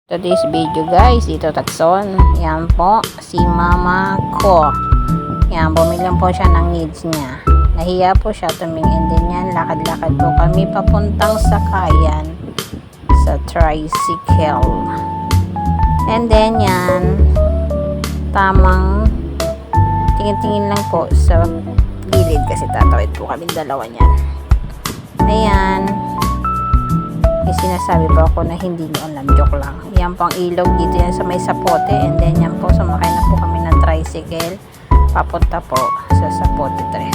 Today's video guys, dito Tatson. Yan po, si mama ko. Yan, bumili po siya ng needs niya. Nahiya po siya tumingin din yan. Lakad-lakad po kami papuntang Sakayan sa tricycle. And then yan, tamang tingin-tingin lang po sa gilid kasi tatawid po kami dalawa niyan. Ayan. May sinasabi po ako na hindi nyo alam, joke lang. Yan pang ilog dito yan sa may sapote, and then yan po sumakay na po kami ng tricycle papunta po sa Sapote 3.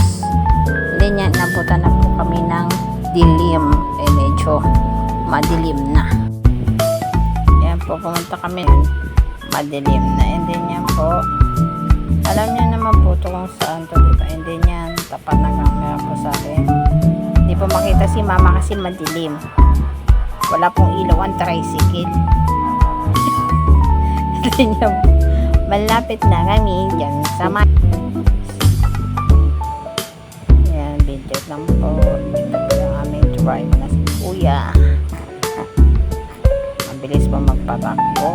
And then yan nabutan na po kami ng dilim, medyo madilim na. Yan po, pumunta kami, madilim na. And then yan po, alam niyo naman po ito kung saan to, diba? And then yan, tapat na camera po sa akin. Hindi po makita si mama kasi madilim. Wala pong ilaw ang tricycle. Malapit na kami dyan sa yan, video lang po. Ito po yung aming drive na si kuya. Mabilis po magpatakbo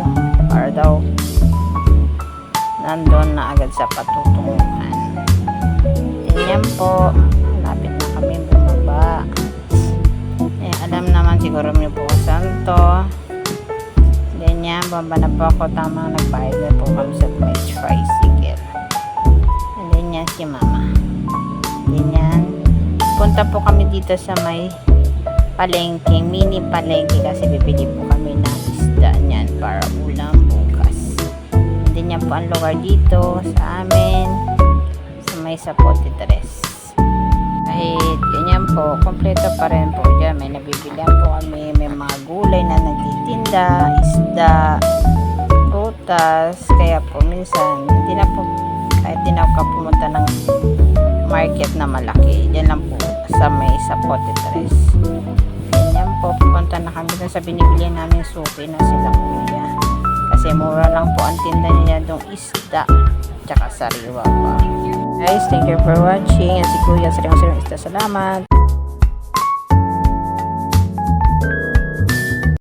para daw nandun na agad sa patutunguhan. Yan po, malapit na kami bumaba. Alam naman siguro niyo po saan to. Then yan, baba na po ako. Tama, nagbayad na po kami sa may tricycle. And then yan si mama. Then yan, punta po kami dito sa may palengke, mini palengke, kasi bibili po kami ng isda niyan para ulam bukas. And then yan po ang lugar dito sa amin sa may Sapote 3. Kahit ganyan po, kompleto pa rin po dyan. May nabibilihan po kami, may mga gulay na nagtitinda, isda, prutas. Kaya po minsan, hindi na po, kahit di na ako pumunta ng market na malaki. Diyan lang po sa may Sapote 3. Ganyan po, pupunta na kami dun sa binibilihan namin suki na sila kuya. Kasi mura lang po ang tinda niya dong isda, tsaka sariwa pa. Guys, thank you for watching. Yan si Kuya, salamat.